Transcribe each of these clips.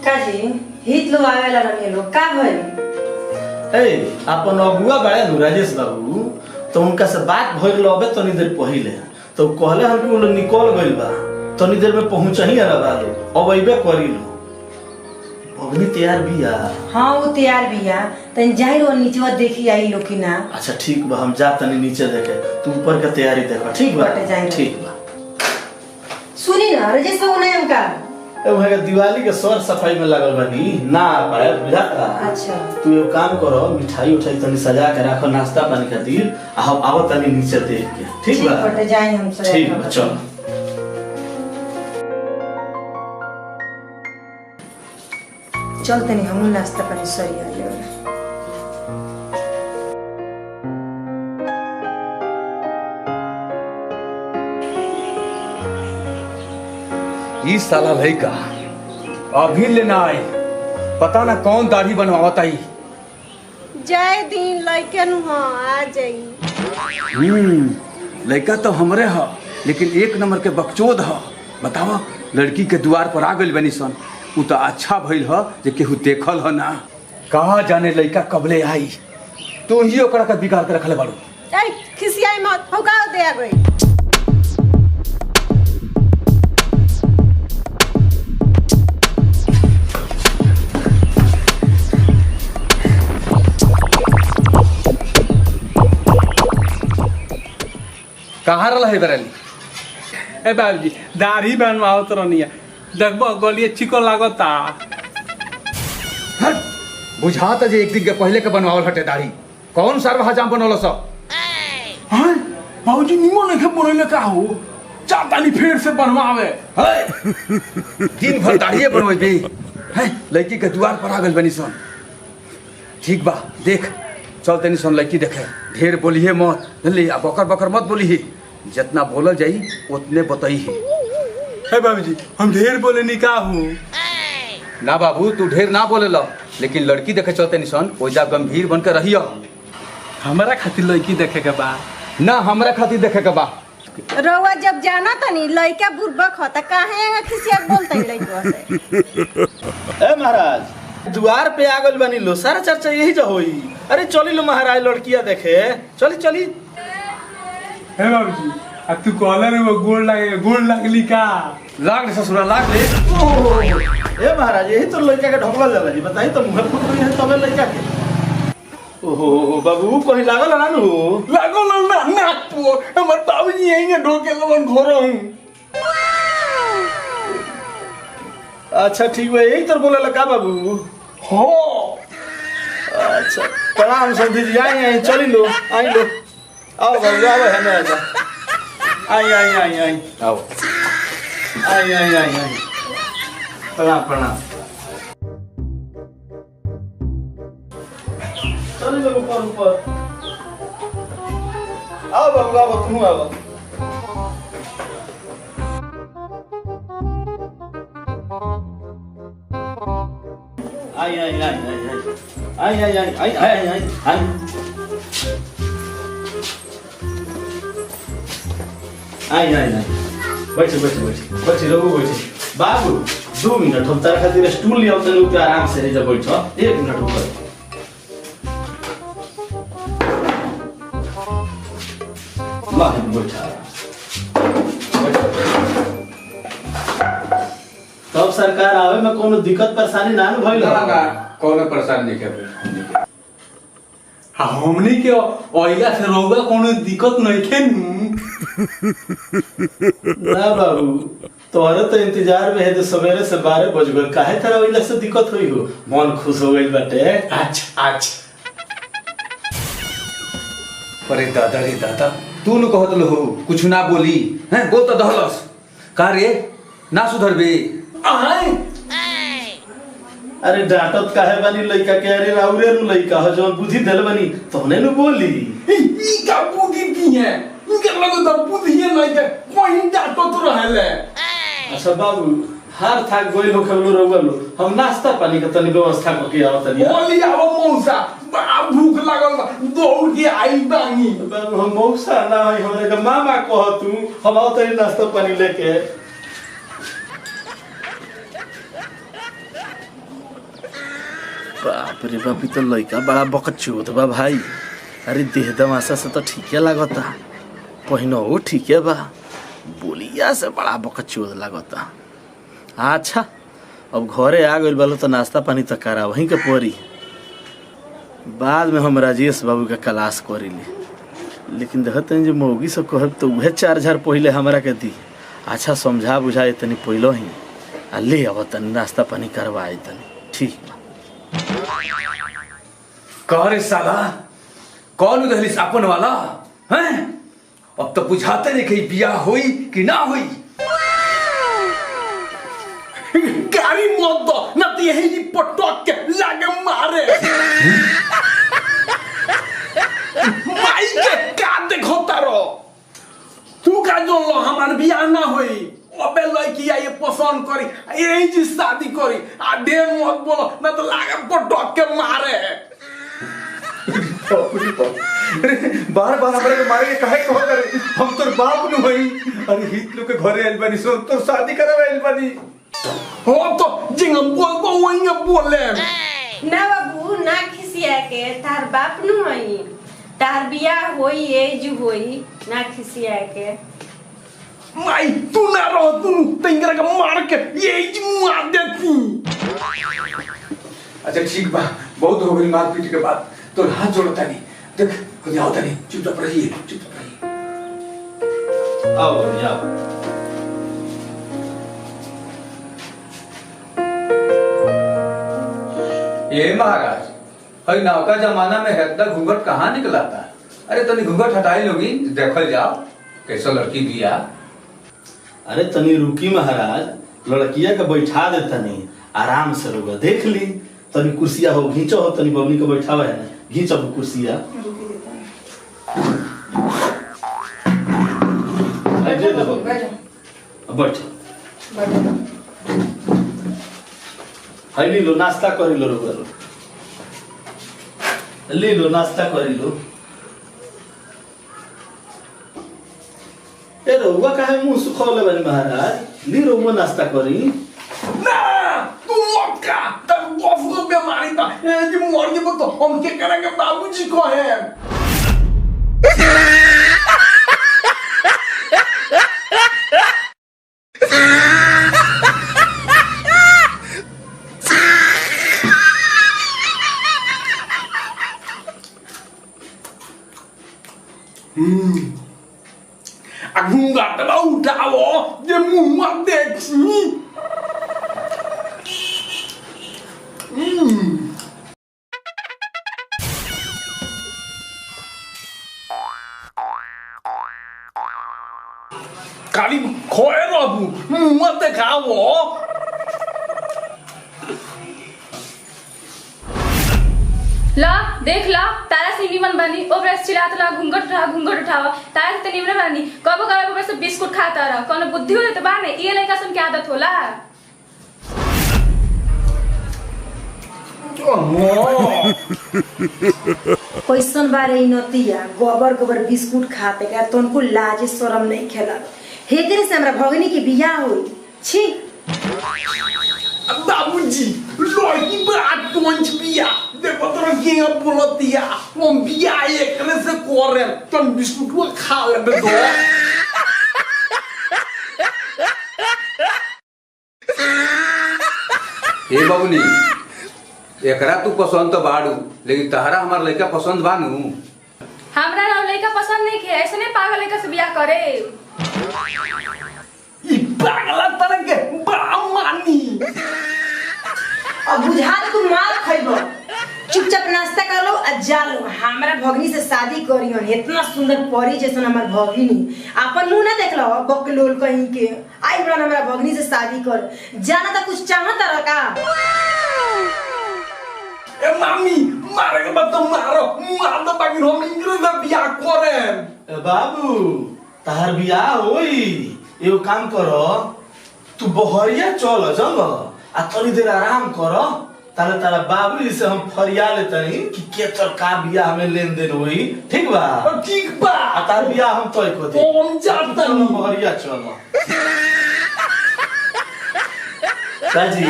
काजी हित लोग आवेला रहे लोग का भइल? अपन अगुआ बड़े नु राजेश बाबू तो उनका से बात भइल लबे तनी देर पहिले तो कहले हम कि वो लोग निकल गइल बा तनी देर में पहुंच ही रहा लो अब अइबे करी लो अग्नि तैयार बिया। हां वो तैयार बिया तन जाई रो नीचे देखी आई लोग की ना। अच्छा ठीक बा हम जा तनी नीचे देखे तू ऊपर का तैयारी देखा ठीक बा ठीक बा। सुनी ना राजेश बाबू नहीं हमका वहाँ दिवाली के सर सफाई में लगल बानी ना पाए बुझाता। अच्छा तू एक काम करो मिठाई उठाई तनी सजा के रखो नाश्ता पानी खातिर आ हम आवत तनी नीचे देख के ठीक बा बटे जाई हम सब ठीक बा चल चल तनी हम नाश्ता पानी सरिया ले। ई साला लड़का अभी लेना आए पता ना कौन दाढ़ी बनवावत आई। जय दिन लड़के नु आ जाई। लड़का तो हमरे ह लेकिन एक नंबर के बकचोद ह। बतावा लड़की के द्वार पर आ गइल बनी सन उ तो अच्छा भइल ह जे केहू देखल ह ना। कहाँ जाने लड़का कबले आई तो ही ओकरा के बिगाड़ के रखले बाड़ू। ए खिसियाई मत होगा दे आ गई। कहाँ रहा है बरली? ए बाबूजी दाढ़ी बनवाओ तो रनिया देखबो गलिए चिको लागता। हट बुझाता जे एक दिन के पहले के बनवावल हटे दाढ़ी कौन सार हजाम बनवल सब। हां बाबूजी निमो नहीं बनले का हो चातानी फेर से बनवावे। दिन भर दाढ़ी बनवेबे है लड़की के द्वार पर आ गइल बनी सन। ठीक बा देख चल तनी सन लड़की देखे ढेर बोलिए मत जल्दी आ बकर बकर मत बोली जितना बोलल जाई उतने बताई है। हे बाबूजी हम ढेर बोले नहीं का हूं ना बाबू तू ढेर ना बोले लो लेकिन लड़की देखे चलते निशन ओइजा गंभीर बन के रहियो। हमारा खातिर लड़की देखे के बा ना हमरा खातिर देखे के बा। रउआ जब जाना तनी लड़का बुर्बक ह त काहे खिसिया बोलतई लड़का से। ए महाराज द्वार पे आ गइल बनी लो सारा चर्चा यही जो होई। अरे चली लो महाराज लड़कियां देखे चली चली। हे बाबूजी आ तू कहले रे वो गोल लागली का लाग ले ससुरा लाग ले। ए महाराज यही तो लड़का के ढोकला जाला जी बताई तो मुंह फुट रही है तबे लड़का के। ओहो बाबू कहीं लागल ना नु लागो ना नाक पो हमर बाबूजी यहीं ढोके लगन घोरो हूं। अच्छा ठीक है यही तो बोले लगा बाबू हो। अच्छा प्रणाम संधि जी आई चली लो आई लो आओ बाबू आओ है ना आजा आई आओ आई प्रणाम प्रणाम चली लो ऊपर ऊपर आओ बाबू आओ तुम आओ। आई बैठी रहो बैठी बाबू 2 मिनट हम तारा खातिर स्टूल लिया तनी ऊपर आराम से रह जा बैठो 1 मिनट ऊपर वाह बैठा तब सरकार आवे में कोनो दिक्कत परेशानी ना भइल ना कोनो परेशानी नहीं के। हमनी के ओइला से रउआ कोनो दिक्कत नहीं खे ना बाबू तोहरे तो इंतजार में है तो सवेरे से 12 बज गए काहे तरह ओइला से दिक्कत हुई हो मन खुश हो गइल बाटे। अच्छा अरे दादा तू न कहत लो कुछ ना बोली हैं बोल तो दहलस का रे ना सुधरबे। आए अरे डांटत काहे बानी लइका के अरे राउरे नु लइका हो जवन बुद्धि देल बानी तोने नु बोली ई का बुद्धि की है इनके लगो तो बुद्धि नहीं है कोई डांटो तो रहले। अच्छा बाबू हार थाक गइल हो खलो रउलो हम नाश्ता पानी के तनी व्यवस्था करके आवत तनी बोली आओ मौसा बड़ा भूख लागल बा दौड़ के आई बानी। बाबू हम मौसा ना है हमरे के मामा कह तू हम आओ तनी नाश्ता पानी लेके। बाप रे बाप, तो लड़का बड़ा बकचोद बा भाई। अरे देह दमाशा से तो ठीके लागता, पहिनो ठीके बा, बोलिया से बड़ा बकचोद लागता। अच्छा अब घरे आ गइल बालो तो नाश्ता पानी तो करा वहीं के पड़ी, बाद में हम राजेश बाबू का क्लास करीली। लेकिन देखते हैं जो मौगी से कहब तो वह 4,000 पहले हमारा के दी। अच्छा समझा बुझाए तनी पहलो ही आ ले अब तनी नाश्ता पानी करवाए तनी, ठीक बा। कह रे साला, कौन उधर सापन वाला हैं? अब तो बुझाते नहीं कहीं बिया हुई कि ना हुई। गाड़ी मत दो ना तो यही पटक के लागे मारे। माई के का देखो तारो, तू का जो लो हमार बियाह ना होई, अबे लड़की ये पसंद करी यही जी शादी करी आ ढेर मत बोलो ना तो लागे पटक के मारे। बार बार हमारे के मारे के काहे कहो करे, हम तोर बाप नु हई। अरे हित लोग के घरे आइल बानी, सो तो शादी करावे आइल बानी। हो तो जिंग बोलबो वही बोले ना बाबू ना खिसिया के, तार बाप नु हई, तार बियाह होई एज होई, ना खिसिया के। माई तू ना रहो, तू तिंगरा का मार के यही जी मार देती। अच्छा ठीक बा, बहुत हो गई मारपीट के बाद, तो हाथ जोड़ता नहीं। देख खुद आओ तनी, चुपचाप रहिए, चुपचाप रहिए। आओ आओ। ये महाराज, हई नाव का जमाना में हेतना घूंघट कहाँ निकला था? अरे तनी घूंघट हटाई लोगी, देखल जाओ कैसा लड़की बिया। अरे तनी रुकी महाराज, लड़किया के बैठा दे तनी, आराम से रुको, देख ली तनी कुर्सिया हो, घींचो हो तनी बबनी को बैठावे है ना, घींचो कुर्सिया। बैठो लो, नाश्ता कर लो, रुको ले लो, नाश्ता कर लो। ए रउआ काहे मुंह सुखौले बानी महाराज, ली रउआ नाश्ता करी। ना तू मत का, तब बॉस को बीमारी था ये जी मर गए तो हम क्या करेंगे, बाबूजी को है। Aku nggak tahu tahu dia muat dek sini. Kali kau erabu muat dek kau. ला देख ला तारा से निमन बनी ओ ब्रश चिल्लात ला घूंघट उठावा तारा से निमन बनी कबो कबो ऊपर से बिस्कुट खाता रहा कोनो बुद्धि होले तो बाने ये लइका सन के आदत होला। कैसन बारे नतिया गोबर गोबर बिस्कुट खाते का तो उनको लाज शरम नहीं खेला, हेकरे से हमरा भगनी की बियाह हुई छी। बाबूजी लड़की बात कौन बिया देखो तो क्या बोलतिया हम बिया एक से करे तो बिस्कुट वो खा लेबे दो। ए बाबूनी, एकरा तू पसंद तो बाड़ू, लेकिन तहरा हमार लड़का पसंद बानू। हमरा ना लइका पसंद नहीं के, ऐसे नहीं पागल लइका से बियाह करे। ई पागला तरह के बड़ा मानी। अब बुझा दे तू मार खइबो, चुपचाप नाश्ता कर लो आ जा लो। हमरा भगनी से शादी करियन, इतना सुंदर परी जैसन हमर भगिनी, अपन मुंह ना देख लो बकलोल कहीं के। आई बड़ा हमरा भगनी से शादी कर, जाना तो कुछ चाहत रहा का। ए मामी मारे के बाद तो मारो, मार दो बाकी हम इंग्लिश में बिया करे। बाबू तहार बियाह होई, एगो काम करो, तू बहरिया चल जंग आ थोड़ी देर आराम करो, ताले तारा बाबू से हम फरिया लेतनी कि के तोर का बियाह में लेन देन होई, ठीक बा? ठीक बा। आ तार बियाह हम तय कर दे, हम जाता चलो बहरिया चलो। काजी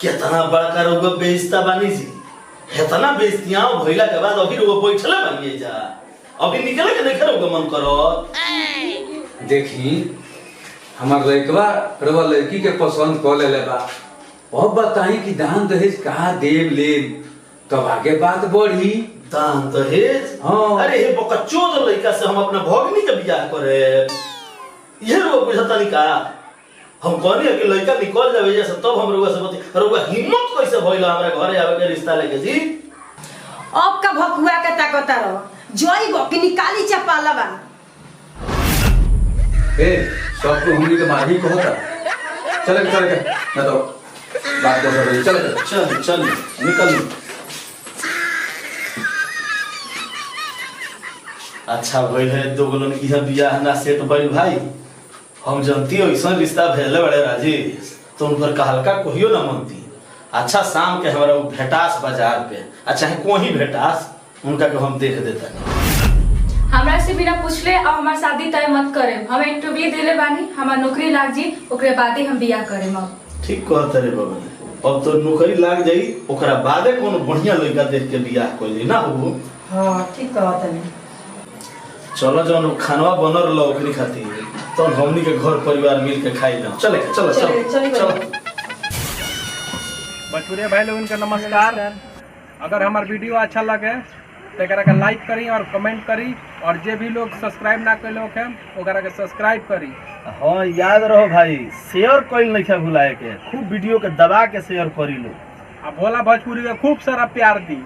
कितना बड़का रउआ बेइज्जता बानी जी। इतना बेइज्जतियां भइला के बाद अभी रउआ बैठले बानी जा। अभी निकले के नहीं रउआ मन करत। देखी हमार लड़कवा रवा लड़की के पसंद कर ले बा। अब बताई कि दान दहेज कहा देव ले तब आगे बात बढ़ी। दान दहेज? हाँ। अरे हे बकचोद लड़का से हम अपना भगनी के बियाह करे, ये रउआ बुझता नहीं का? हम कहनी कि लड़का निकल जावे जैसे तब हम रउआ से बती। रउआ हिम्मत कैसे भइला हमरा घरे आवे के रिश्ता लेके जी? अब का भकुआ के ताकता रहो जोई गो कि निकाली चपाला बा। ए सब तो हमनी के माही को होता। चले ना तो बात कर रही। चल चल निकल। अच्छा भइल है दो गोलन की बियाह ना सेट भइल भाई। हम जानती हो ऐसा रिश्ता भेले बड़े राजेश तो उन पर हल्का कहियो ना मनती। अच्छा शाम के हमारा वो भेटास बाजार पे, अच्छा है कोई भेटास उनका को हम देख देता नहीं। हमरा से बिना पूछले अब हमार शादी तय मत करे। हम इंटरव्यू देले बानी, हमार नौकरी लाग जी ओकरे बादे हम बियाह करेम। अब ठीक कहत रे बाबा, अब तो नौकरी लाग जाई ओकरा बादे कोनो बढ़िया लड़का देख के बियाह कर ली ना हो। हां ठीक कहत है। चलो जौन खानवा बनल रहो ओकरी खातिर तो हमनी के घर परिवार मिल के खाई ना। चले चलो चलो चलो। भोजपुरी भाई लोगन का नमस्कार। अगर हमार वीडियो अच्छा लगे तो एकरा के लाइक करी और कमेंट करी, और जे भी लोग सब्सक्राइब ना कैले होखे ओकरा के सब्सक्राइब करी। हाँ याद रहो भाई, शेयर कोई नहीं भुलाए के, खूब वीडियो के दबा के शेयर करी लो। आ भोला भोजपुरी के खूब सारा प्यार दी।